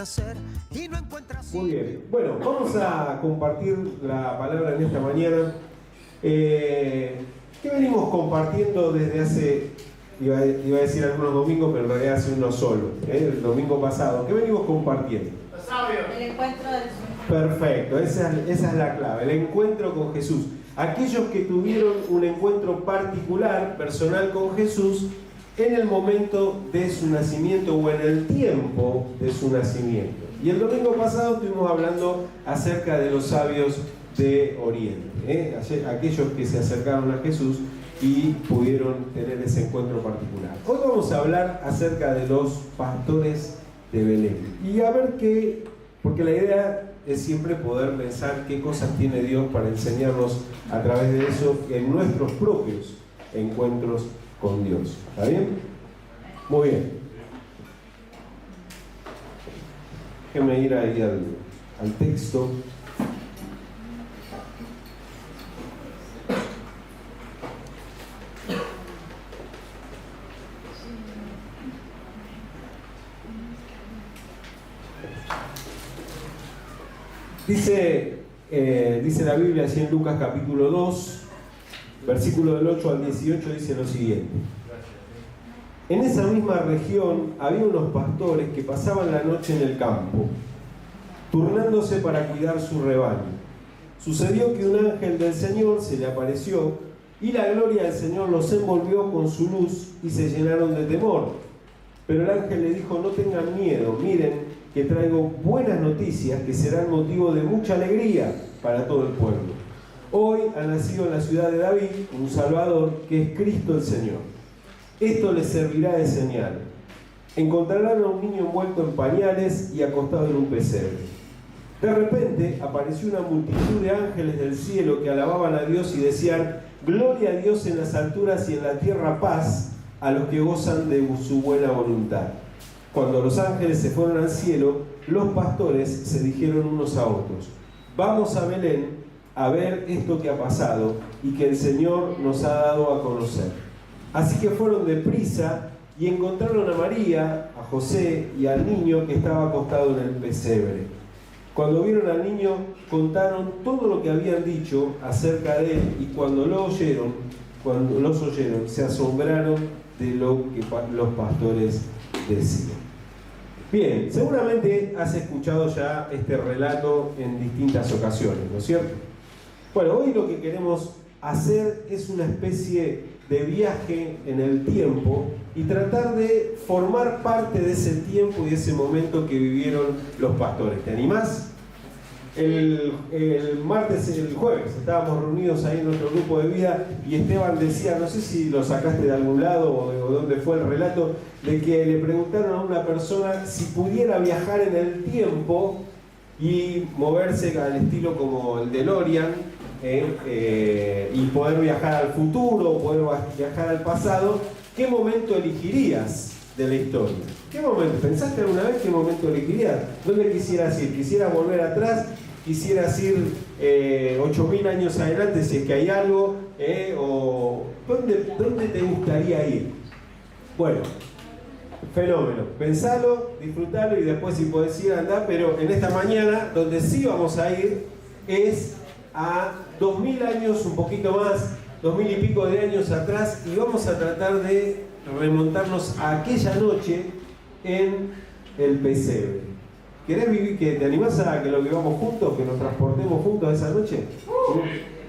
hacer y no encuentras. Muy bien. Bueno, vamos a compartir la palabra en esta mañana. ¿Qué venimos compartiendo desde hace, iba a decir algunos domingos, pero en realidad hace uno solo, el domingo pasado? ¿Qué venimos compartiendo? Los sabios. El encuentro del Perfecto, esa es la clave, el encuentro con Jesús. Aquellos que tuvieron un encuentro particular, personal con Jesús, en el momento de su nacimiento o en el tiempo de su nacimiento. Y el domingo pasado estuvimos hablando acerca de los sabios de Oriente, aquellos que se acercaron a Jesús y pudieron tener ese encuentro particular. Hoy vamos a hablar acerca de los pastores de Belén. Y a ver qué, porque la idea es siempre poder pensar qué cosas tiene Dios para enseñarnos a través de eso en nuestros propios encuentros con Dios. ¿Está bien? Muy bien. Déjenme ir ahí al texto. Dice la Biblia así en Lucas capítulo 2, versículo del 8 al 18, dice lo siguiente. En esa misma región había unos pastores que pasaban la noche en el campo, turnándose para cuidar su rebaño. Sucedió que un ángel del Señor se le apareció y la gloria del Señor los envolvió con su luz y se llenaron de temor. Pero el ángel le dijo: no tengan miedo, miren que traigo buenas noticias que serán motivo de mucha alegría para todo el pueblo. Hoy ha nacido en la ciudad de David un Salvador, que es Cristo el Señor. Esto les servirá de señal. Encontrarán a un niño envuelto en pañales y acostado en un pesebre. De repente apareció una multitud de ángeles del cielo que alababan a Dios y decían: gloria a Dios en las alturas y en la tierra paz a los que gozan de su buena voluntad. Cuando los ángeles se fueron al cielo, los pastores se dijeron unos a otros: vamos a Belén a ver esto que ha pasado y que el Señor nos ha dado a conocer. Así que fueron deprisa y encontraron a María, a José y al niño que estaba acostado en el pesebre. Cuando vieron al niño, contaron todo lo que habían dicho acerca de él, y cuando los oyeron, se asombraron de lo que los pastores decían. Bien, seguramente has escuchado ya este relato en distintas ocasiones, ¿no es cierto? Bueno, hoy lo que queremos hacer es una especie de viaje en el tiempo y tratar de formar parte de ese tiempo y de ese momento que vivieron los pastores. ¿Te animás? El jueves, estábamos reunidos ahí en nuestro grupo de vida y Esteban decía, no sé si lo sacaste de algún lado o dónde fue el relato, de que le preguntaron a una persona si pudiera viajar en el tiempo y moverse al estilo como el DeLorean, y poder viajar al futuro o poder viajar al pasado, ¿qué momento elegirías de la historia? ¿Qué momento? ¿Pensaste alguna vez qué momento elegirías? ¿Dónde quisieras ir? ¿Quisieras volver atrás? ¿Quisieras ir 8.000 años adelante si es que hay algo? ¿O dónde te gustaría ir? Bueno, fenómeno. Pensalo, disfrutalo y después si podés ir, andá. Pero en esta mañana, donde sí vamos a ir es a 2000 años, un poquito más, 2000 y pico de años atrás, y vamos a tratar de remontarnos a aquella noche en el pesebre. ¿Querés vivir? ¿Que te animás a que lo vivamos juntos, que nos transportemos juntos a esa noche?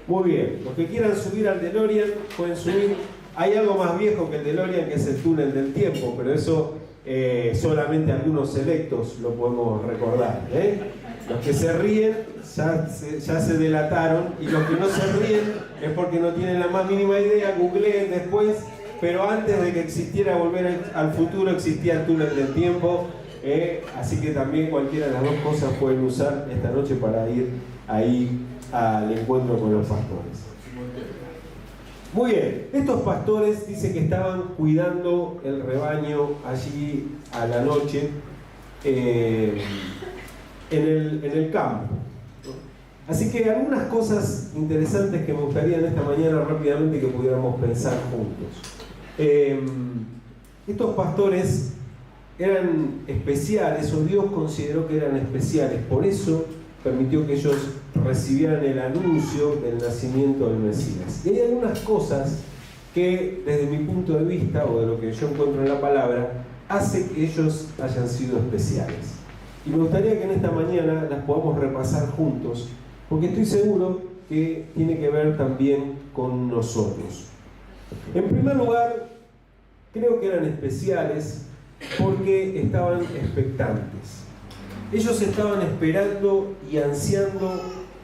Muy bien, los que quieran subir al DeLorean pueden subir. Hay algo más viejo que el DeLorean, que es el túnel del tiempo, pero eso solamente algunos selectos lo podemos recordar, Los que se ríen ya se delataron, y los que no se ríen es porque no tienen la más mínima idea. Googleen después, pero antes de que existiera Volver al Futuro existía el túnel del tiempo, así que también cualquiera de las dos cosas pueden usar esta noche para ir ahí al encuentro con los pastores. Muy bien, estos pastores dicen que estaban cuidando el rebaño allí a la noche en el campo. Así que algunas cosas interesantes que me gustaría en esta mañana rápidamente que pudiéramos pensar juntos. Estos pastores eran especiales, o Dios consideró que eran especiales, por eso permitió que ellos recibieran el anuncio del nacimiento del Mesías. Y hay algunas cosas que, desde mi punto de vista, o de lo que yo encuentro en la palabra, hace que ellos hayan sido especiales. Y me gustaría que en esta mañana las podamos repasar juntos, porque estoy seguro que tiene que ver también con nosotros. En primer lugar, creo que eran especiales porque estaban expectantes. Ellos estaban esperando y ansiando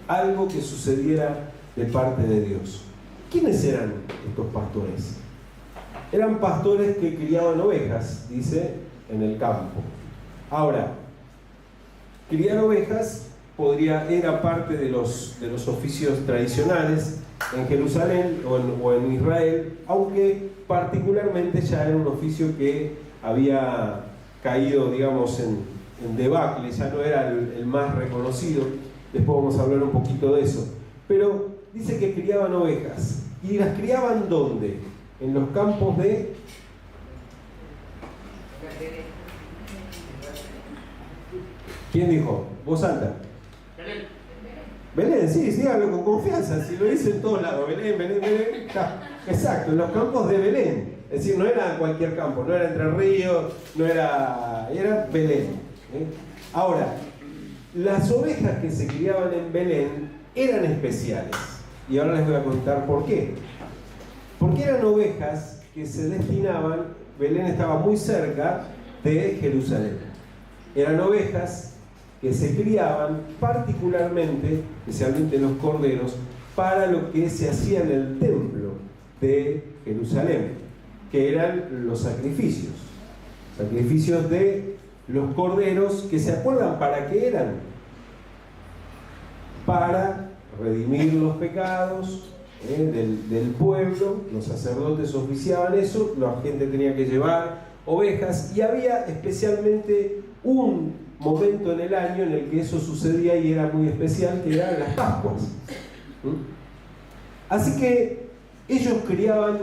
algo que sucediera de parte de Dios. ¿Quiénes eran estos pastores? Eran pastores que criaban ovejas, dice, en el campo. Ahora, criar ovejas era parte de los oficios tradicionales en Jerusalén o en Israel, aunque particularmente ya era un oficio que había caído, digamos, en debacle, ya no era el más reconocido. Después vamos a hablar un poquito de eso. Pero dice que criaban ovejas. ¿Y las criaban dónde? En los campos de... ¿Quién dijo? Voz alta. Belén, sí, hágalo con confianza, si lo dice en todos lados, Belén. Exacto, en los campos de Belén. Es decir, no era cualquier campo, no era Entre Ríos, era Belén. Ahora, las ovejas que se criaban en Belén eran especiales. Y ahora les voy a contar por qué. Porque eran ovejas que se destinaban, Belén estaba muy cerca de Jerusalén. Eran ovejas que se criaban particularmente, especialmente los corderos, para lo que se hacía en el templo de Jerusalén, que eran los sacrificios. Sacrificios de los corderos, que se acuerdan para qué eran. Para redimir los pecados del pueblo. Los sacerdotes oficiaban eso, la gente tenía que llevar ovejas, y había especialmente un momento en el año en el que eso sucedía y era muy especial, que eran las Pascuas. Así que ellos criaban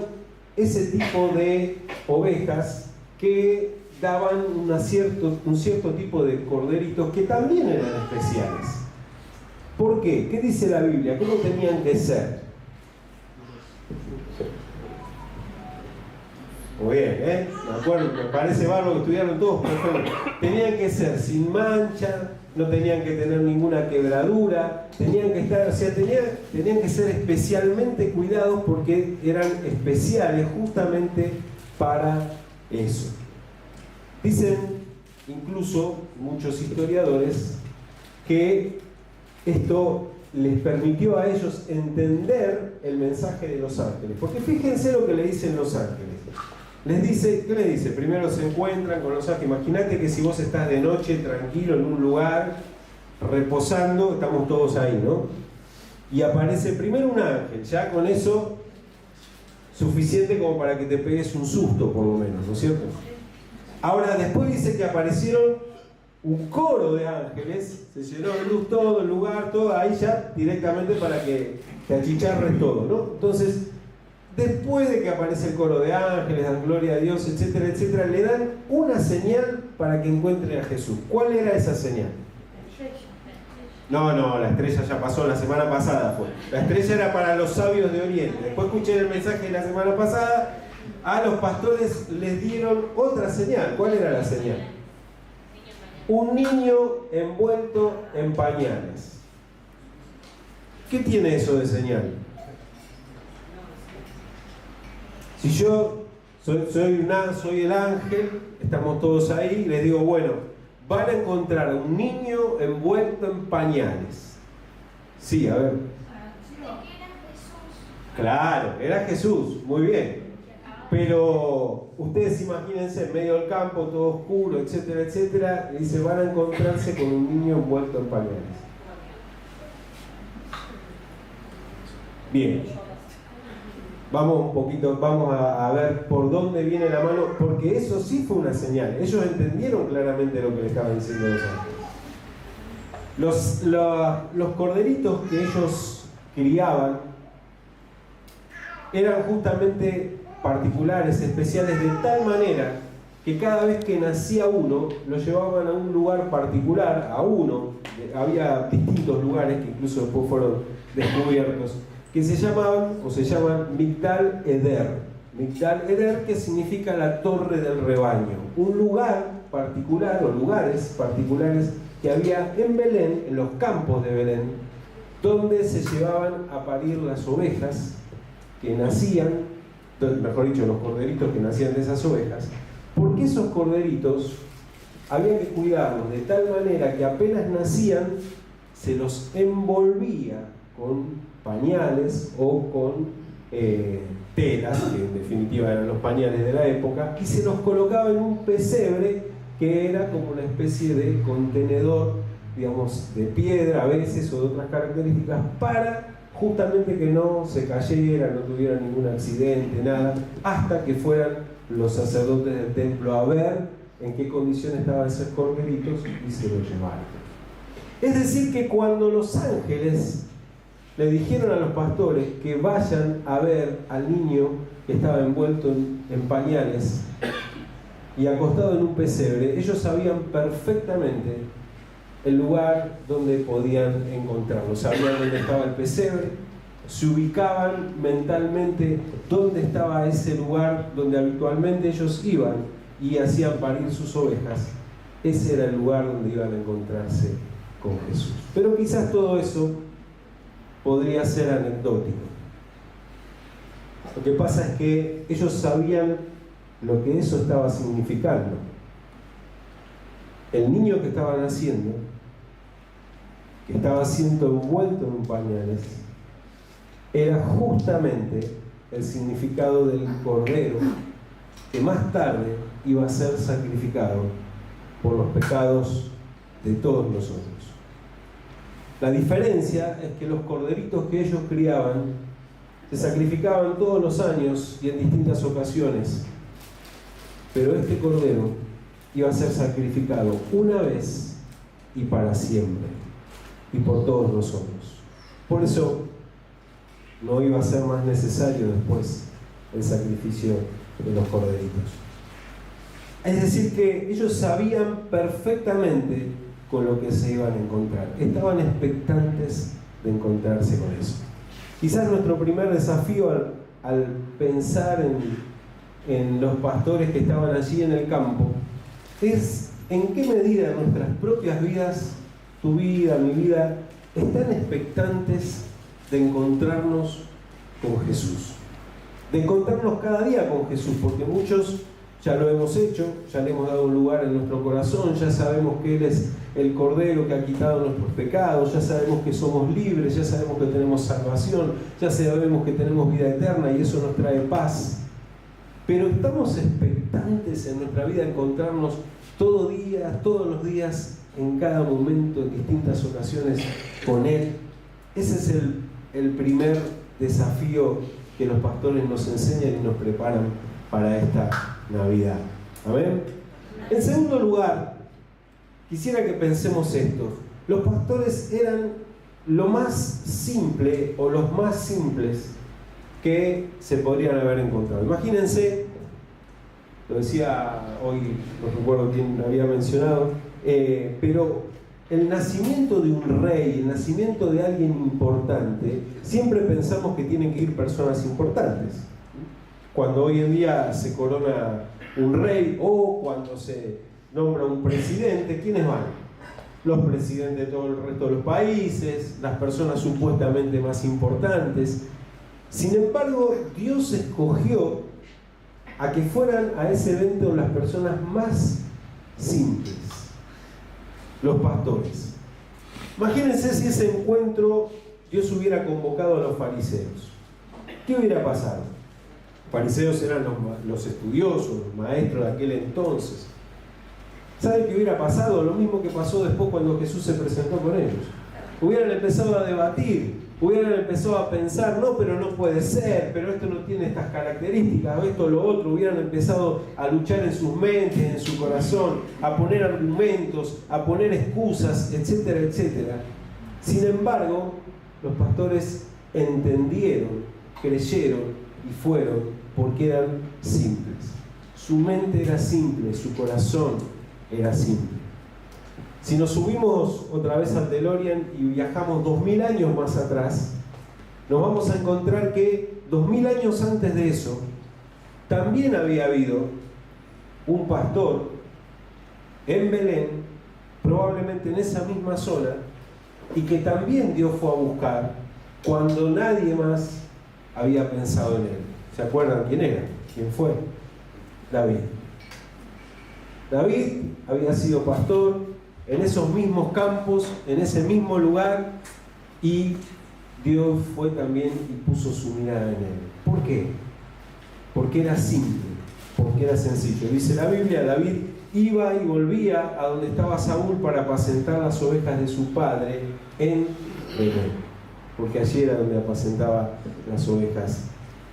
ese tipo de ovejas que daban un cierto tipo de corderitos que también eran especiales. ¿Por qué? ¿Qué dice la Biblia? ¿Cómo tenían que ser? Muy bien, me acuerdo, me parece bárbaro que estudiaron todos, perfecto. Tenían que ser sin mancha, no tenían que tener ninguna quebradura, tenían que estar, o sea, tenían que ser especialmente cuidados porque eran especiales justamente para eso. Dicen incluso muchos historiadores que esto les permitió a ellos entender el mensaje de los ángeles. Porque fíjense lo que le dicen los ángeles. Les dice, ¿qué le dice? Primero se encuentran con los ángeles. Imagínate que si vos estás de noche tranquilo en un lugar, reposando, estamos todos ahí, ¿no? Y aparece primero un ángel, ya con eso suficiente como para que te pegues un susto, por lo menos, ¿no es cierto? Ahora, después dice que aparecieron un coro de ángeles, se llenó de luz todo el lugar, todo, ahí ya directamente para que te achicharres todo, ¿no? Entonces, después de que aparece el coro de ángeles, dan gloria a Dios, etcétera, etcétera, le dan una señal para que encuentren a Jesús. ¿Cuál era esa señal? No, la estrella ya pasó, la semana pasada fue. La estrella era para los sabios de Oriente. Después escuché el mensaje de la semana pasada, a los pastores les dieron otra señal. ¿Cuál era la señal? Un niño envuelto en pañales. ¿Qué tiene eso de señal? Si yo soy el ángel, estamos todos ahí, les digo, bueno, van a encontrar a un niño envuelto en pañales. Sí, a ver. Claro, era Jesús, muy bien. Pero ustedes imagínense en medio del campo, todo oscuro, etcétera, etcétera, y dice, van a encontrarse con un niño envuelto en pañales. Bien. Vamos a ver por dónde viene la mano, porque eso sí fue una señal. Ellos entendieron claramente lo que le estaban diciendo los ángeles. Los corderitos que ellos criaban eran justamente particulares, especiales, de tal manera que cada vez que nacía uno, lo llevaban a un lugar particular, a uno, había distintos lugares que incluso después fueron descubiertos, que se llamaban Migdal Eder. Migdal Eder, que significa la torre del rebaño, un lugar particular o lugares particulares que había en Belén, en los campos de Belén, donde se llevaban a parir las ovejas que nacían, mejor dicho, los corderitos que nacían de esas ovejas, porque esos corderitos había que cuidarlos de tal manera que apenas nacían se los envolvía con pañales o con telas, que en definitiva eran los pañales de la época, y se los colocaba en un pesebre que era como una especie de contenedor, digamos, de piedra a veces o de otras características, para justamente que no se cayera, no tuviera ningún accidente, nada, hasta que fueran los sacerdotes del templo a ver en qué condición estaban esos corderitos y se los llevaron. Es decir, que cuando los ángeles le dijeron a los pastores que vayan a ver al niño que estaba envuelto en pañales y acostado en un pesebre, ellos sabían perfectamente el lugar donde podían encontrarlo. Sabían dónde estaba el pesebre, se ubicaban mentalmente dónde estaba ese lugar donde habitualmente ellos iban y hacían parir sus ovejas. Ese era el lugar donde iban a encontrarse con Jesús. Pero quizás todo eso podría ser anecdótico. Lo que pasa es que ellos sabían lo que eso estaba significando. El niño que estaba naciendo, que estaba siendo envuelto en pañales, era justamente el significado del cordero que más tarde iba a ser sacrificado por los pecados de todos nosotros. La diferencia es que los corderitos que ellos criaban se sacrificaban todos los años y en distintas ocasiones, pero este cordero iba a ser sacrificado una vez y para siempre, y por todos nosotros. Por eso no iba a ser más necesario después el sacrificio de los corderitos. Es decir, que ellos sabían perfectamente con lo que se iban a encontrar. Estaban expectantes de encontrarse con eso. Quizás nuestro primer desafío al pensar en los pastores que estaban allí en el campo es en qué medida nuestras propias vidas, tu vida, mi vida, están expectantes de encontrarnos con Jesús, de encontrarnos cada día con Jesús, porque muchos ya lo hemos hecho, ya le hemos dado un lugar en nuestro corazón, ya sabemos que Él es el Cordero que ha quitado nuestros pecados, ya sabemos que somos libres, ya sabemos que tenemos salvación, ya sabemos que tenemos vida eterna y eso nos trae paz. Pero estamos expectantes en nuestra vida de encontrarnos todos los días, en cada momento, en distintas ocasiones, con Él. Ese es el primer desafío que los pastores nos enseñan y nos preparan para esta Navidad. ¿Amén? En segundo lugar, quisiera que pensemos esto. Los pastores eran lo más simple o los más simples que se podrían haber encontrado. Imagínense, lo decía hoy, no recuerdo quién había mencionado, pero el nacimiento de un rey, el nacimiento de alguien importante, siempre pensamos que tienen que ir personas importantes. Cuando hoy en día se corona un rey o cuando se nombra un presidente, ¿quiénes van? Los presidentes de todo el resto de los países, las personas supuestamente más importantes. Sin embargo, Dios escogió a que fueran a ese evento las personas más simples, los pastores. Imagínense si ese encuentro Dios hubiera convocado a los fariseos. ¿Qué hubiera pasado? Los fariseos eran los estudiosos, los maestros de aquel entonces. ¿Saben qué hubiera pasado? Lo mismo que pasó después cuando Jesús se presentó con ellos. Hubieran empezado a debatir, hubieran empezado a pensar, no, pero no puede ser, pero esto no tiene estas características, o esto o lo otro. Hubieran empezado a luchar en sus mentes, en su corazón, a poner argumentos, a poner excusas, etcétera, etcétera. Sin embargo, los pastores entendieron, creyeron y fueron porque eran simples. su mente era simple, su corazón era simple. Si nos subimos otra vez al DeLorean y viajamos 2000 años más atrás, nos vamos a encontrar que 2000 años antes de eso, también había habido un pastor en Belén, probablemente en esa misma zona, y que también Dios fue a buscar cuando nadie más había pensado en él. ¿Se acuerdan quién era? ¿Quién fue? David. David había sido pastor en esos mismos campos, en ese mismo lugar, y Dios fue también y puso su mirada en él. ¿Por qué? Porque era simple, porque era sencillo. Dice la Biblia, David iba y volvía a donde estaba Saúl para apacentar las ovejas de su padre en Belén, porque allí era donde apacentaba las ovejas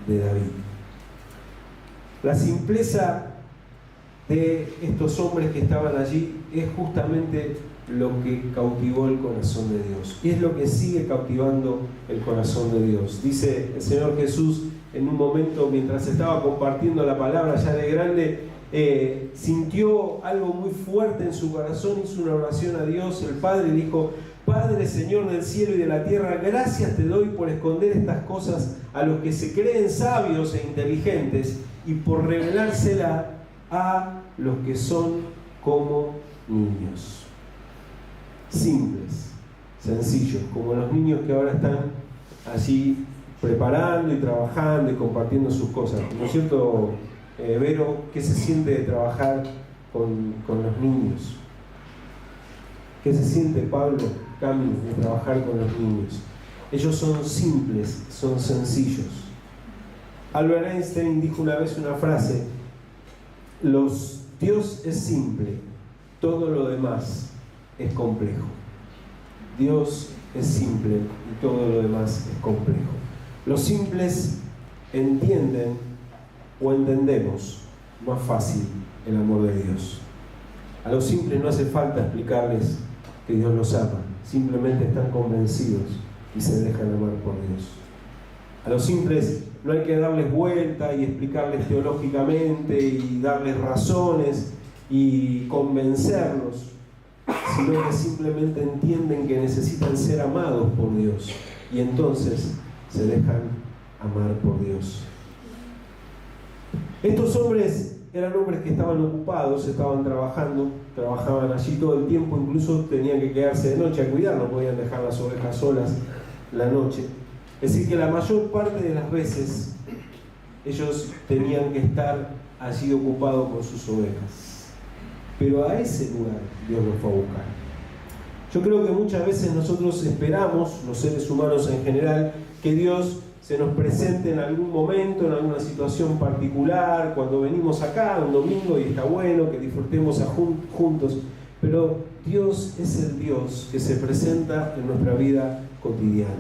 de David. La simpleza de estos hombres que estaban allí es justamente lo que cautivó el corazón de Dios, y es lo que sigue cautivando el corazón de Dios. Dice el Señor Jesús en un momento, mientras estaba compartiendo la palabra ya de grande, sintió algo muy fuerte en su corazón, hizo una oración a Dios, el Padre, y dijo: Padre, Señor del cielo y de la tierra, gracias te doy por esconder estas cosas a los que se creen sabios e inteligentes y por revelársela a los que son como niños. Simples, sencillos, como los niños que ahora están allí preparando y trabajando y compartiendo sus cosas. ¿No es cierto, Vero? ¿Qué se siente de trabajar con los niños? ¿Qué se siente, Pablo, Cami, de trabajar con los niños? Ellos son simples, son sencillos. Albert Einstein dijo una vez una frase: Dios es simple, todo lo demás es complejo. Dios es simple y todo lo demás es complejo. Los simples entienden o entendemos más fácil el amor de Dios. A los simples no hace falta explicarles que Dios los ama, simplemente están convencidos y se dejan amar por Dios. A los simples no hay que darles vuelta y explicarles teológicamente y darles razones y convencerlos, sino que simplemente entienden que necesitan ser amados por Dios y entonces se dejan amar por Dios. Estos hombres eran hombres que estaban ocupados, estaban trabajando, trabajaban allí todo el tiempo, incluso tenían que quedarse de noche a cuidar, no podían dejar las ovejas solas la noche. Es decir, que la mayor parte de las veces ellos tenían que estar allí ocupados con sus ovejas. Pero a ese lugar Dios los fue a buscar. Yo creo que muchas veces nosotros esperamos, los seres humanos en general, que Dios se nos presente en algún momento, en alguna situación particular, cuando venimos acá un domingo y está bueno que disfrutemos juntos, pero Dios es el Dios que se presenta en nuestra vida cotidiana,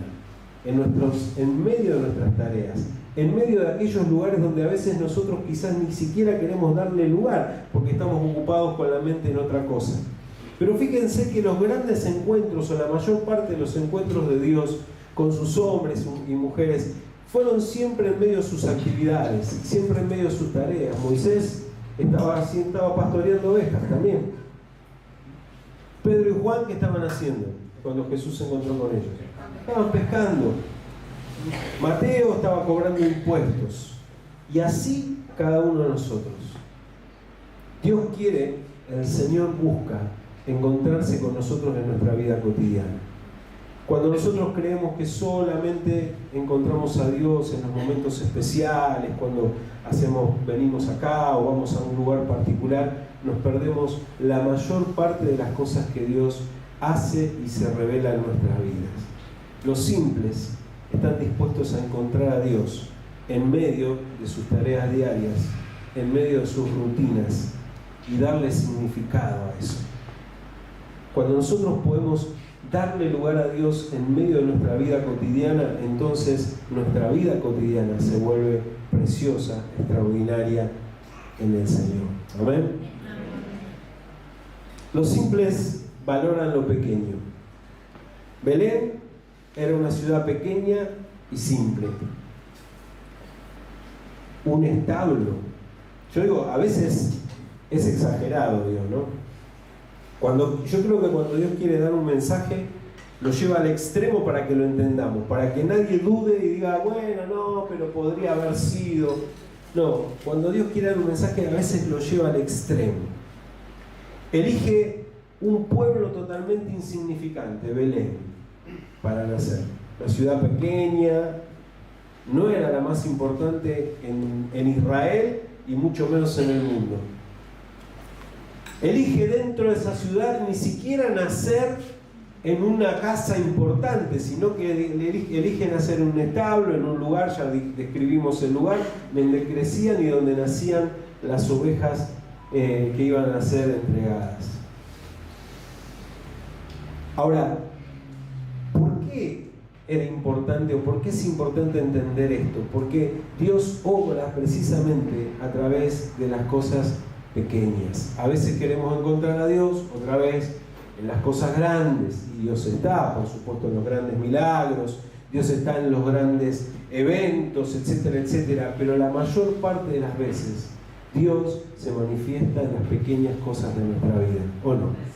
en medio de nuestras tareas, en medio de aquellos lugares donde a veces nosotros quizás ni siquiera queremos darle lugar porque estamos ocupados con la mente en otra cosa. Pero fíjense que los grandes encuentros, o la mayor parte de los encuentros de Dios con sus hombres y mujeres, fueron siempre en medio de sus actividades, siempre en medio de sus tareas. Moisés estaba pastoreando ovejas también. Pedro y Juan, ¿qué estaban haciendo cuando Jesús se encontró con ellos? Estaban pescando. Mateo estaba cobrando impuestos. Y así cada uno de nosotros. Dios quiere, el Señor busca encontrarse con nosotros en nuestra vida cotidiana. Cuando nosotros creemos que solamente encontramos a Dios en los momentos especiales, cuando venimos acá o vamos a un lugar particular, nos perdemos la mayor parte de las cosas que Dios hace y se revela en nuestras vidas. Los simples están dispuestos a encontrar a Dios en medio de sus tareas diarias, en medio de sus rutinas, y darle significado a eso. Cuando nosotros podemos darle lugar a Dios en medio de nuestra vida cotidiana, entonces nuestra vida cotidiana se vuelve preciosa, extraordinaria en el Señor. ¿Amén? Los simples valoran lo pequeño. Belén era una ciudad pequeña y simple. Un establo Yo digo, a veces es exagerado, Dios, ¿no? Yo creo que cuando Dios quiere dar un mensaje, lo lleva al extremo para que lo entendamos, para que nadie dude y diga, bueno, no, pero podría haber sido. No, cuando Dios quiere dar un mensaje, a veces lo lleva al extremo. Elige un pueblo totalmente insignificante, Belén, para nacer. Una ciudad pequeña, no era la más importante en Israel y mucho menos en el mundo. Elige dentro de esa ciudad ni siquiera nacer en una casa importante, sino que elige nacer en un establo, en un lugar, ya describimos el lugar, donde crecían y donde nacían las ovejas que iban a ser entregadas. Ahora, ¿por qué era importante o por qué es importante entender esto? Porque Dios obra precisamente a través de las cosas pequeñas. A veces queremos encontrar a Dios, otra vez en las cosas grandes, y Dios está, por supuesto, en los grandes milagros, Dios está en los grandes eventos, etcétera, etcétera, pero la mayor parte de las veces Dios se manifiesta en las pequeñas cosas de nuestra vida, ¿o no?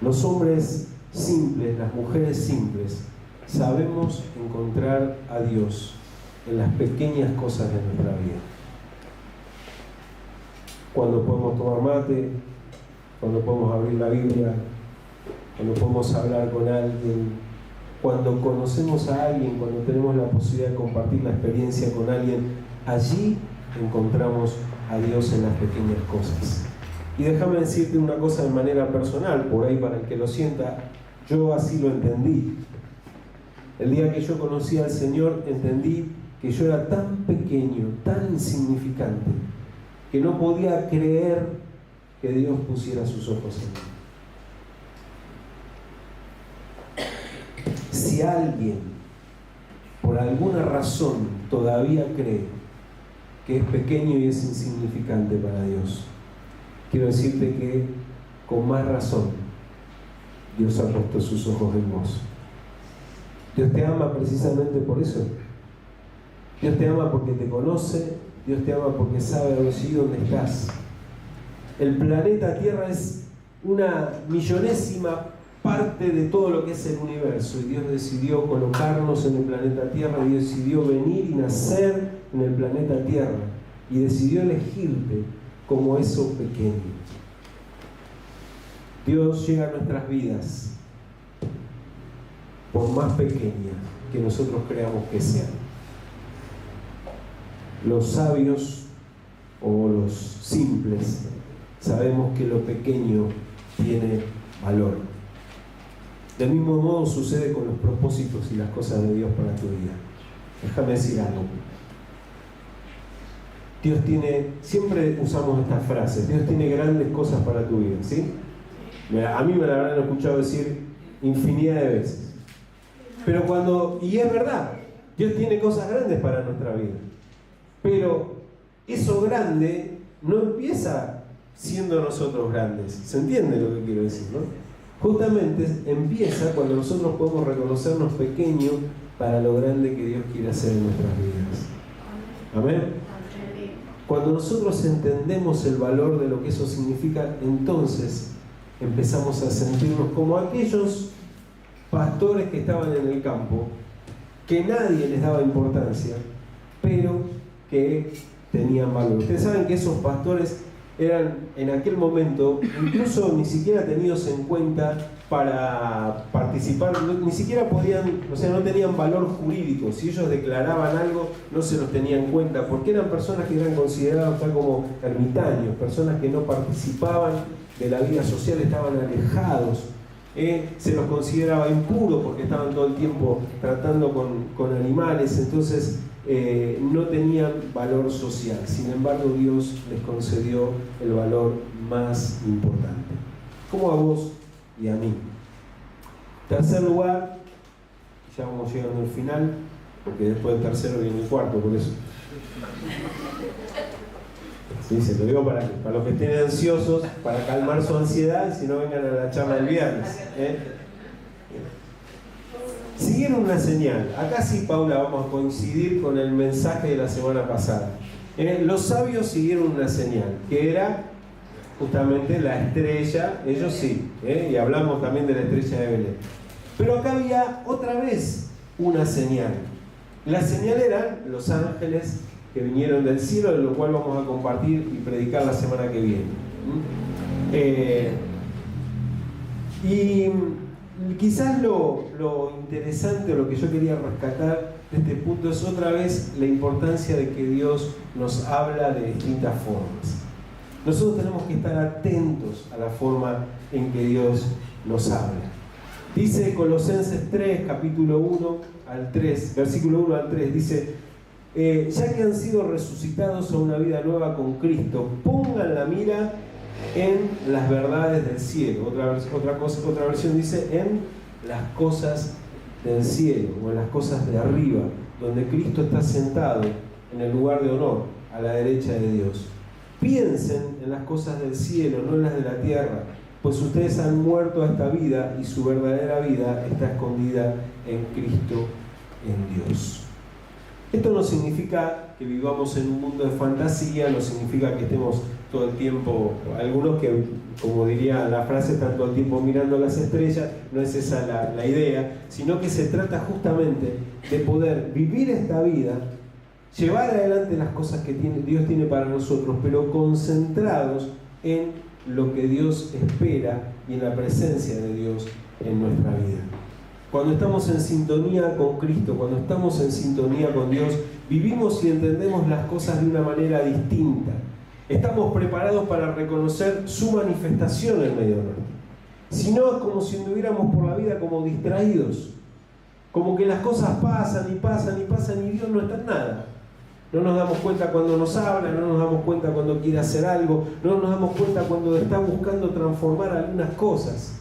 Los hombres simples, las mujeres simples, sabemos encontrar a Dios en las pequeñas cosas de nuestra vida. Cuando podemos tomar mate, cuando podemos abrir la Biblia, cuando podemos hablar con alguien, cuando conocemos a alguien, cuando tenemos la posibilidad de compartir la experiencia con alguien, allí encontramos a Dios en las pequeñas cosas. Y déjame decirte una cosa de manera personal, por ahí para el que lo sienta, yo así lo entendí. El día que yo conocí al Señor, entendí que yo era tan pequeño, tan insignificante, que no podía creer que Dios pusiera sus ojos en mí. Si alguien, por alguna razón, todavía cree que es pequeño y es insignificante para Dios, quiero decirte que con más razón Dios ha puesto sus ojos en vos. Dios te ama precisamente por eso. Dios te ama porque te conoce, Dios te ama porque sabe allí dónde estás. El planeta Tierra es una millonésima parte de todo lo que es el universo, y Dios decidió colocarnos en el planeta Tierra, y Dios decidió venir y nacer en el planeta Tierra, y decidió elegirte como eso pequeño. Dios llega a nuestras vidas por más pequeña que nosotros creamos que sean. Los sabios o los simples sabemos que lo pequeño tiene valor. Del mismo modo sucede con los propósitos y las cosas de Dios para tu vida. Déjame decir algo. Dios tiene, siempre usamos estas frases, Dios tiene grandes cosas para tu vida, ¿sí? A mí me la habrán escuchado decir infinidad de veces. Pero y es verdad, Dios tiene cosas grandes para nuestra vida. Pero eso grande no empieza siendo nosotros grandes. ¿Se entiende lo que quiero decir, no? Justamente empieza cuando nosotros podemos reconocernos pequeños para lo grande que Dios quiere hacer en nuestras vidas. Amén. Cuando nosotros entendemos el valor de lo que eso significa, entonces empezamos a sentirnos como aquellos pastores que estaban en el campo, que nadie les daba importancia, pero que tenían valor. Ustedes saben que esos pastores eran en aquel momento incluso ni siquiera tenidos en cuenta para participar, ni siquiera podían, o sea, no tenían valor jurídico. Si ellos declaraban algo, no se los tenía en cuenta, porque eran personas que eran consideradas tal como ermitaños, personas que no participaban de la vida social, estaban alejados. Se los consideraba impuros porque estaban todo el tiempo tratando con animales, entonces no tenían valor social. Sin embargo, Dios les concedió el valor más importante, como a vos y a mí. Tercer lugar, ya vamos llegando al final, porque después del tercero viene el cuarto, por eso. Sí, se lo digo para los que estén ansiosos, para calmar su ansiedad, y si no vengan a la charla del viernes. Siguieron una señal. Acá sí, Paula, vamos a coincidir con el mensaje de la semana pasada. Los sabios siguieron una señal, que era justamente la estrella. Ellos sí, y hablamos también de la estrella de Belén. Pero acá había otra vez una señal. La señal eran los ángeles que vinieron del cielo, de lo cual vamos a compartir y predicar la semana que viene. Y quizás lo interesante, o lo que yo quería rescatar de este punto, es otra vez la importancia de que Dios nos habla de distintas formas. Nosotros tenemos que estar atentos a la forma en que Dios nos habla. Dice Colosenses 3, capítulo 1 al 3, versículo 1 al 3, dice: ya que han sido resucitados a una vida nueva con Cristo, pongan la mira en las verdades del cielo. Otra versión dice: en las cosas del cielo, o en las cosas de arriba, donde Cristo está sentado en el lugar de honor, a la derecha de Dios. Piensen en las cosas del cielo, no en las de la tierra, pues ustedes han muerto a esta vida y su verdadera vida está escondida en Cristo, en Dios. Esto no significa que vivamos en un mundo de fantasía, no significa que estemos todo el tiempo, algunos que, como diría la frase, están todo el tiempo mirando las estrellas. No es esa la idea, sino que se trata justamente de poder vivir esta vida, llevar adelante las cosas que Dios tiene para nosotros, pero concentrados en lo que Dios espera y en la presencia de Dios en nuestra vida. Cuando estamos en sintonía con Cristo, cuando estamos en sintonía con Dios, vivimos y entendemos las cosas de una manera distinta. Estamos preparados para reconocer su manifestación en medio nuestro. Si no, es como si anduviéramos por la vida como distraídos, como que las cosas pasan y pasan y pasan y Dios no está en nada. No nos damos cuenta cuando nos habla, no nos damos cuenta cuando quiere hacer algo, no nos damos cuenta cuando está buscando transformar algunas cosas.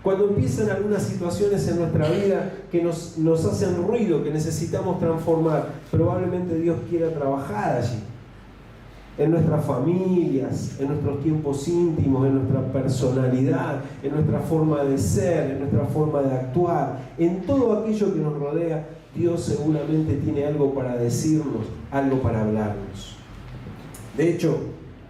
Cuando empiezan algunas situaciones en nuestra vida que nos hacen ruido, que necesitamos transformar, probablemente Dios quiera trabajar allí. En nuestras familias, en nuestros tiempos íntimos, en nuestra personalidad, en nuestra forma de ser, en nuestra forma de actuar, en todo aquello que nos rodea. Dios seguramente tiene algo para decirnos, algo para hablarnos. De hecho,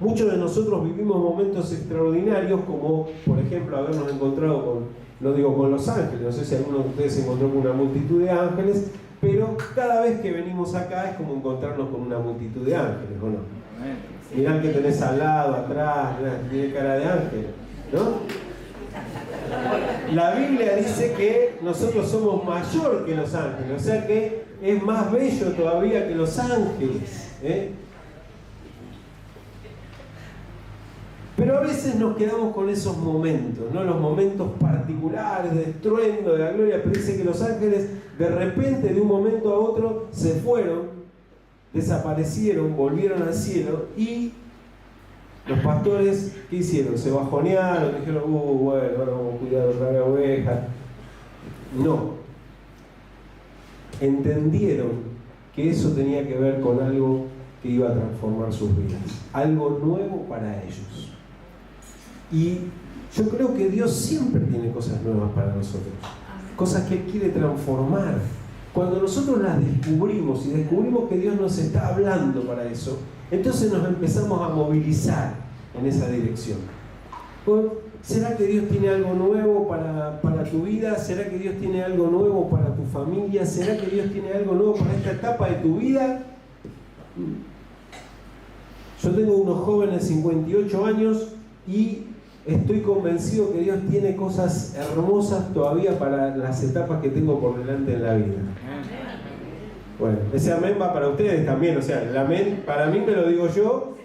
muchos de nosotros vivimos momentos extraordinarios, como por ejemplo habernos encontrado con los ángeles. No sé si alguno de ustedes se encontró con una multitud de ángeles, pero cada vez que venimos acá es como encontrarnos con una multitud de ángeles, ¿o no? Mirá que tenés al lado, atrás, tiene cara de ángel, ¿no? La Biblia dice que nosotros somos mayor que los ángeles, o sea que es más bello todavía que los ángeles, Pero a veces nos quedamos con esos momentos, ¿no? Los momentos particulares de estruendo, de la gloria. Pero dice que los ángeles de repente, de un momento a otro, se fueron, desaparecieron, volvieron al cielo. Y los pastores, ¿qué hicieron? Se bajonearon, dijeron: bueno, ahora vamos a cuidar otra vez ovejas. No. Entendieron que eso tenía que ver con algo que iba a transformar sus vidas. Algo nuevo para ellos. Y yo creo que Dios siempre tiene cosas nuevas para nosotros. Cosas que Él quiere transformar. Cuando nosotros las descubrimos y descubrimos que Dios nos está hablando para eso, entonces nos empezamos a movilizar en esa dirección. ¿Será que Dios tiene algo nuevo para tu vida? ¿Será que Dios tiene algo nuevo para tu familia? ¿Será que Dios tiene algo nuevo para esta etapa de tu vida? Yo tengo unos jóvenes 58 años y estoy convencido que Dios tiene cosas hermosas todavía para las etapas que tengo por delante en la vida. Bueno, ese amén va para ustedes también, o sea, el amén para mí me lo digo yo,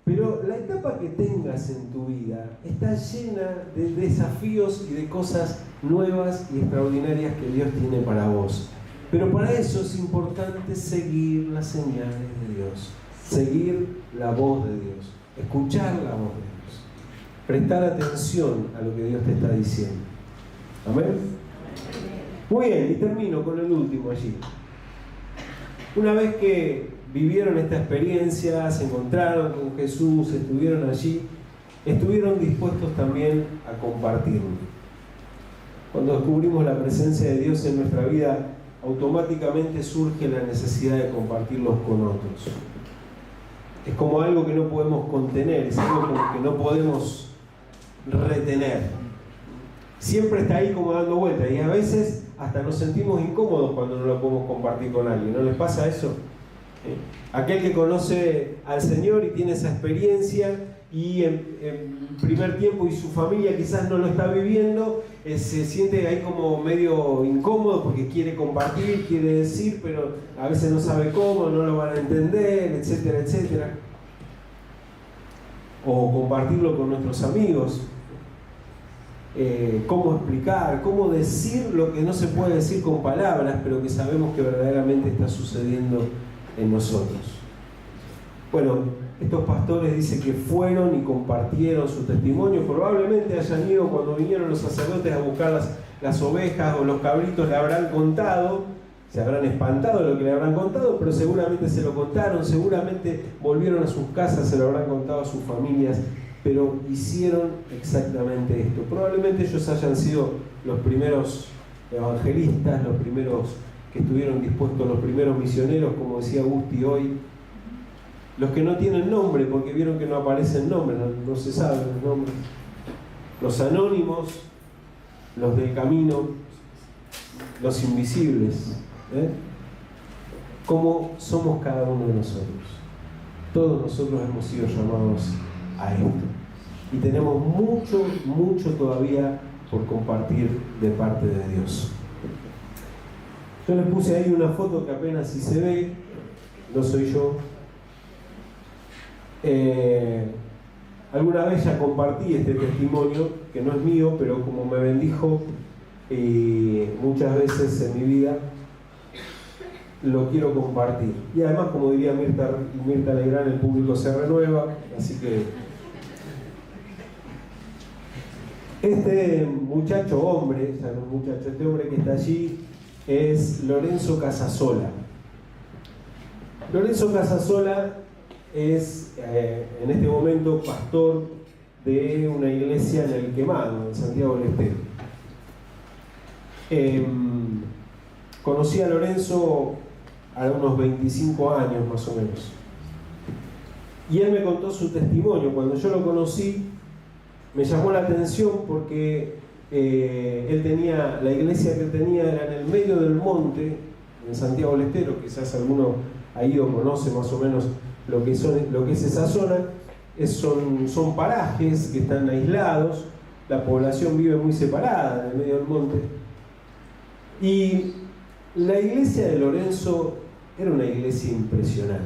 pero la etapa que tengas en tu vida está llena de desafíos y de cosas nuevas y extraordinarias que Dios tiene para vos. Pero para eso es importante seguir las señales de Dios, seguir la voz de Dios, escuchar la voz de Dios. Prestar atención a lo que Dios te está diciendo. ¿Amén? Muy bien, y termino con el último allí. Una vez que vivieron esta experiencia, se encontraron con Jesús, estuvieron allí, estuvieron dispuestos también a compartirlo. Cuando descubrimos la presencia de Dios en nuestra vida, automáticamente surge la necesidad de compartirlos con otros. Es como algo que no podemos contener, es algo que no podemos retener. Siempre está ahí como dando vueltas y a veces hasta nos sentimos incómodos cuando no lo podemos compartir con alguien. ¿No les pasa eso? Aquel que conoce al Señor y tiene esa experiencia y en primer tiempo y su familia quizás no lo está viviendo, se siente ahí como medio incómodo porque quiere compartir, quiere decir, pero a veces no sabe cómo, no lo van a entender, etcétera, etcétera. O compartirlo con nuestros amigos. Cómo explicar, cómo decir lo que no se puede decir con palabras, pero que sabemos que verdaderamente está sucediendo en nosotros. Bueno, estos pastores dicen que fueron y compartieron su testimonio. Probablemente hayan ido cuando vinieron los sacerdotes a buscar las ovejas o los cabritos, le habrán contado, se habrán espantado de lo que le habrán contado, pero seguramente se lo contaron, seguramente volvieron a sus casas, se lo habrán contado a sus familias, pero hicieron exactamente esto. Probablemente ellos hayan sido los primeros evangelistas, los primeros que estuvieron dispuestos, los primeros misioneros, como decía Agustín hoy, los que no tienen nombre, porque vieron que no aparecen nombres, no se saben los nombres, los anónimos, los del camino, los invisibles. ¿Cómo somos cada uno de nosotros? Todos nosotros hemos sido llamados a esto y tenemos mucho todavía por compartir de parte de Dios. Yo les puse ahí una foto que apenas si se ve, no soy yo. Alguna vez ya compartí este testimonio, que no es mío, pero como me bendijo muchas veces en mi vida, lo quiero compartir. Y además, como diría Mirta Legrand, el público se renueva, así que este muchacho hombre, ya no es muchacho, este hombre que está allí es Lorenzo Casasola. Lorenzo Casasola es en este momento pastor de una iglesia en El Quemado, en Santiago del Estero. Conocí a Lorenzo a unos 25 años más o menos. Y él me contó su testimonio. Cuando yo lo conocí, me llamó la atención porque él tenía, la iglesia que él tenía era en el medio del monte, en Santiago del Estero. Quizás alguno ha ido, conoce más o menos lo que es esa zona. Son parajes que están aislados, la población vive muy separada en el medio del monte. Y la iglesia de Lorenzo era una iglesia impresionante.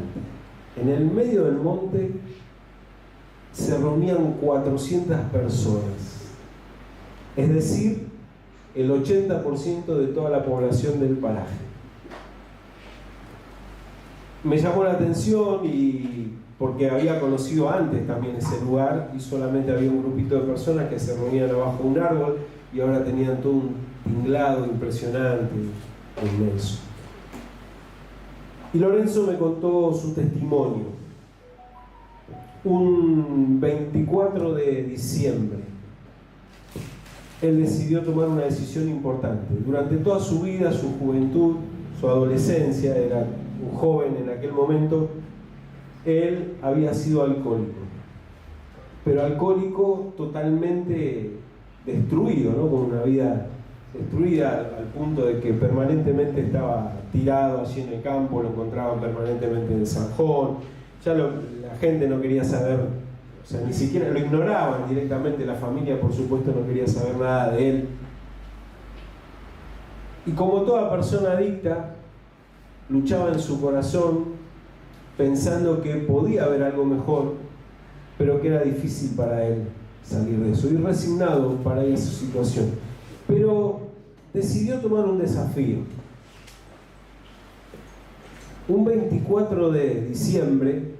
En el medio del monte se reunían 400 personas, es decir, el 80% de toda la población del paraje. Me llamó la atención y porque había conocido antes también ese lugar y solamente había un grupito de personas que se reunían abajo de un árbol y ahora tenían todo un tinglado impresionante, inmenso. Y Lorenzo me contó su testimonio. Un 24 de diciembre, él decidió tomar una decisión importante. Durante toda su vida, su juventud, su adolescencia, era un joven en aquel momento, él había sido alcohólico. Pero alcohólico totalmente destruido, ¿no? Con una vida destruida al punto de que permanentemente estaba tirado allí en el campo, lo encontraban permanentemente en el zanjón, ya la gente no quería saber, o sea, ni siquiera lo ignoraban directamente, la familia por supuesto no quería saber nada de él. Y como toda persona adicta, luchaba en su corazón pensando que podía haber algo mejor, pero que era difícil para él salir de eso, y resignado para ir a su situación. Pero decidió tomar un desafío. Un 24 de diciembre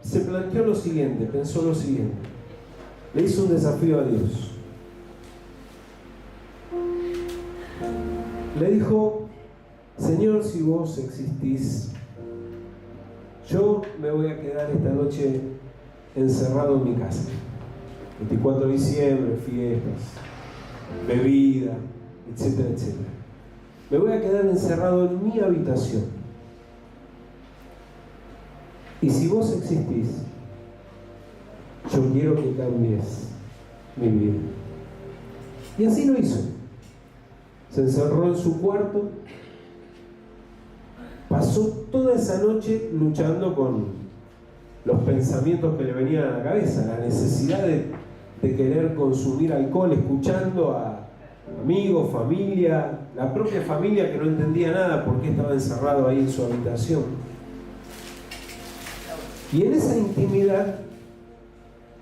se planteó lo siguiente, pensó lo siguiente. Le hizo un desafío a Dios. Le dijo: Señor, si vos existís, yo me voy a quedar esta noche encerrado en mi casa. 24 de diciembre, fiestas, bebida, etcétera, etcétera. Me voy a quedar encerrado en mi habitación. Y si vos existís, yo quiero que cambies mi vida. Y así lo hizo. Se encerró en su cuarto, pasó toda esa noche luchando con los pensamientos que le venían a la cabeza, la necesidad de querer consumir alcohol, escuchando a amigos, familia, la propia familia que no entendía nada porque estaba encerrado ahí en su habitación. Y en esa intimidad,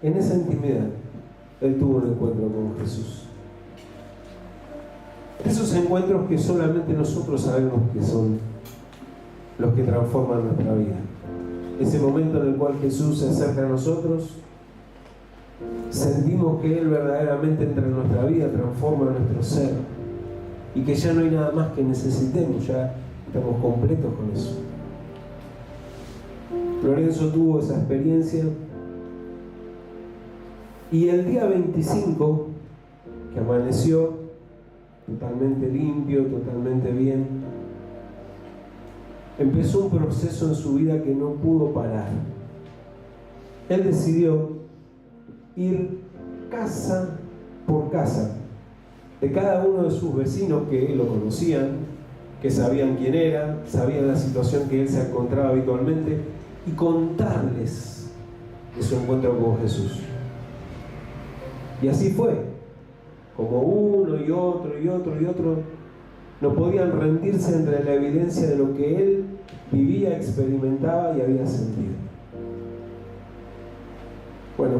él tuvo un encuentro con Jesús. Esos encuentros que solamente nosotros sabemos que son los que transforman nuestra vida. Ese momento en el cual Jesús se acerca a nosotros, sentimos que Él verdaderamente entra en nuestra vida, transforma nuestro ser y que ya no hay nada más que necesitemos, ya estamos completos con eso. Lorenzo tuvo esa experiencia y el día 25, que amaneció totalmente limpio, totalmente bien, empezó un proceso en su vida que no pudo parar. Él decidió ir casa por casa de cada uno de sus vecinos que lo conocían, que sabían quién era, sabían la situación que él se encontraba habitualmente, y contarles de su encuentro con Jesús. Y así fue, como uno y otro y otro y otro no podían rendirse entre la evidencia de lo que él vivía, experimentaba y había sentido. Bueno,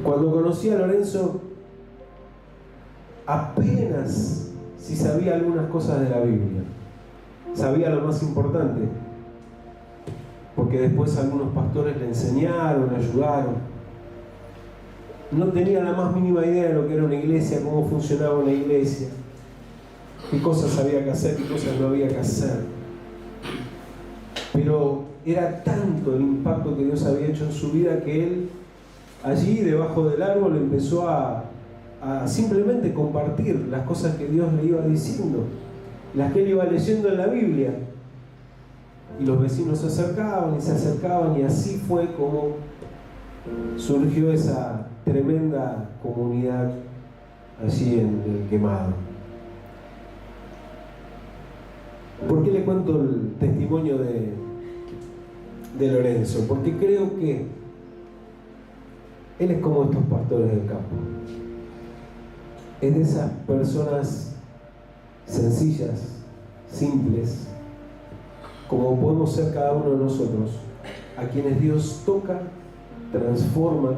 cuando conocí a Lorenzo, apenas si sabía algunas cosas de la Biblia. Sabía lo más importante, porque después algunos pastores le enseñaron, le ayudaron. No tenía la más mínima idea de lo que era una iglesia, cómo funcionaba una iglesia, qué cosas había que hacer, qué cosas no había que hacer. Pero era tanto el impacto que Dios había hecho en su vida que él, allí debajo del árbol, empezó a simplemente compartir las cosas que Dios le iba diciendo, las que él iba leyendo en la Biblia. Y los vecinos se acercaban y así fue como surgió esa tremenda comunidad allí en el Quemado. ¿Por qué le cuento el testimonio de Lorenzo? Porque creo que él es como estos pastores del campo. Es de esas personas sencillas, simples, como podemos ser cada uno de nosotros, a quienes Dios toca, transforma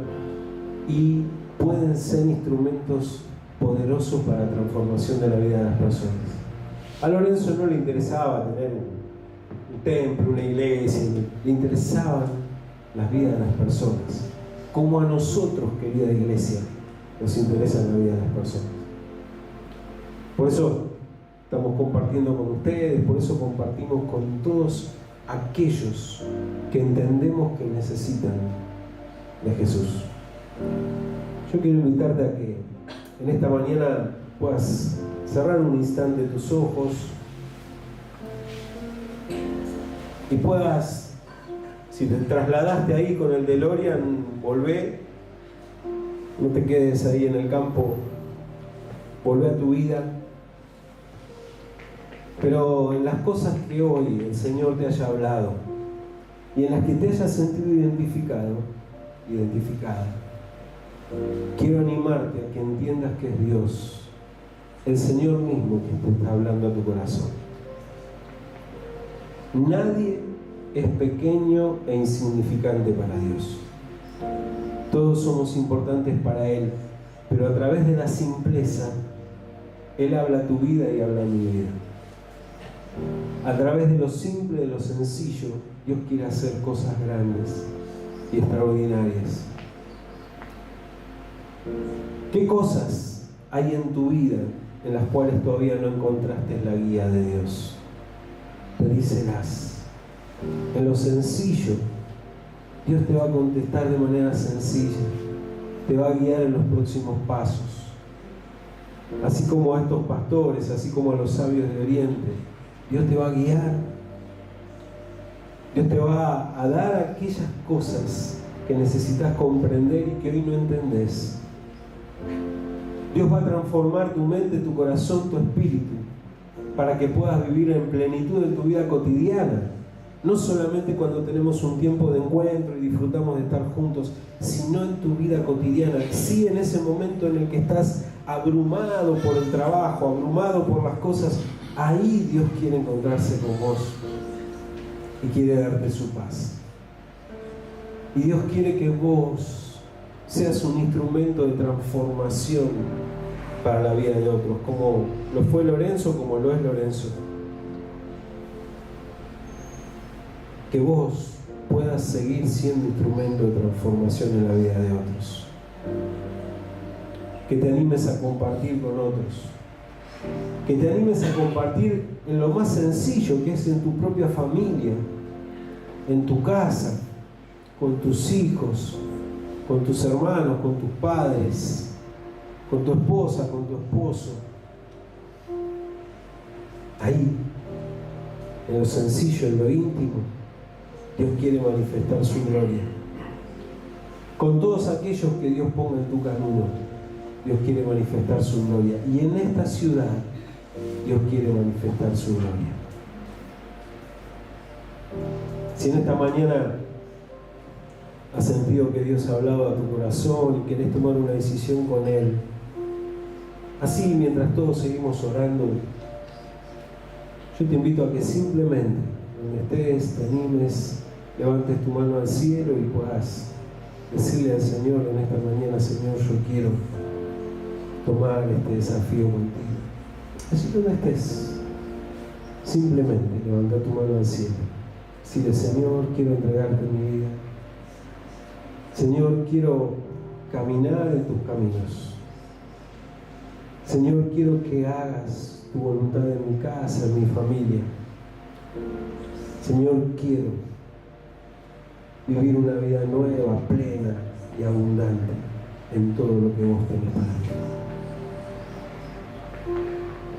y pueden ser instrumentos poderosos para la transformación de la vida de las personas. A Lorenzo no le interesaba tener un templo, una iglesia, le interesaban las vidas de las personas, como a nosotros, querida iglesia, nos interesa la vida de las personas. Por eso estamos compartiendo con ustedes, por eso compartimos con todos aquellos que entendemos que necesitan de Jesús. Yo quiero invitarte a que en esta mañana puedas cerrar un instante tus ojos y puedas, si te trasladaste ahí con el DeLorean, volvé, no te quedes ahí en el campo, volvé a tu vida. Pero en las cosas que hoy el Señor te haya hablado y en las que te hayas sentido identificada, quiero animarte a que entiendas que es Dios, el Señor mismo, que te está hablando a tu corazón. Nadie es pequeño e insignificante para Dios. Todos somos importantes para Él, pero a través de la simpleza, Él habla a tu vida y habla a mi vida. A través de lo simple, de lo sencillo, Dios quiere hacer cosas grandes y extraordinarias. ¿Qué cosas hay en tu vida en las cuales todavía no encontraste la guía de Dios? Pedíselas. En lo sencillo, Dios te va a contestar de manera sencilla. te va a guiar en los próximos pasos. Así como a estos pastores, así como a los sabios de Oriente, Dios te va a guiar. Dios te va a dar aquellas cosas que necesitas comprender y que hoy no entendés. Dios va a transformar tu mente, tu corazón, tu espíritu, para que puedas vivir en plenitud en tu vida cotidiana. No solamente cuando tenemos un tiempo de encuentro y disfrutamos de estar juntos, sino en tu vida cotidiana. Sí, en ese momento en el que estás abrumado por el trabajo, abrumado por las cosas, ahí Dios quiere encontrarse con vos y quiere darte su paz. Y Dios quiere que vos seas un instrumento de transformación para la vida de otros, como lo fue Lorenzo, como lo es Lorenzo. Que vos puedas seguir siendo instrumento de transformación en la vida de otros. Que te animes a compartir con otros. Que te animes a compartir en lo más sencillo, que es en tu propia familia, en tu casa, con tus hijos, con tus hermanos, con tus padres, con tu esposa, con tu esposo. Ahí, en lo sencillo, en lo íntimo, Dios quiere manifestar su gloria. Con todos aquellos que Dios ponga en tu camino, Dios quiere manifestar su gloria. Y en esta ciudad, Dios quiere manifestar su gloria. Si en esta mañana has sentido que Dios ha hablado a tu corazón y querés tomar una decisión con Él, así mientras todos seguimos orando, yo te invito a que simplemente, donde estés, te animes, levantes tu mano al cielo y puedas decirle al Señor en esta mañana: Señor, yo quiero tomar este desafío contigo. Así donde estés, simplemente levanta tu mano al cielo. Decirle: Señor, quiero entregarte mi vida. Señor, quiero caminar en tus caminos. Señor, quiero que hagas tu voluntad en mi casa, en mi familia. Señor, quiero vivir una vida nueva, plena y abundante en todo lo que vos tenés para mí.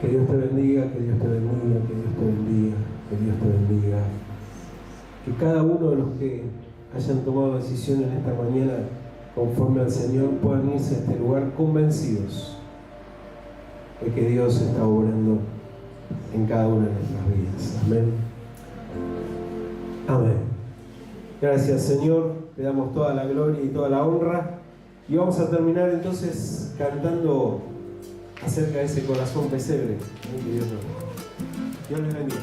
Que Dios te bendiga, que Dios te bendiga, que Dios te bendiga, que Dios te bendiga. Que cada uno de los que hayan tomado decisión en esta mañana conforme al Señor puedan irse a este lugar convencidos de que Dios está obrando en cada una de nuestras vidas. Amén. Amén. Gracias, Señor. Te damos toda la gloria y toda la honra. Y vamos a terminar entonces cantando acerca de ese corazón pesebre. Dios les bendiga.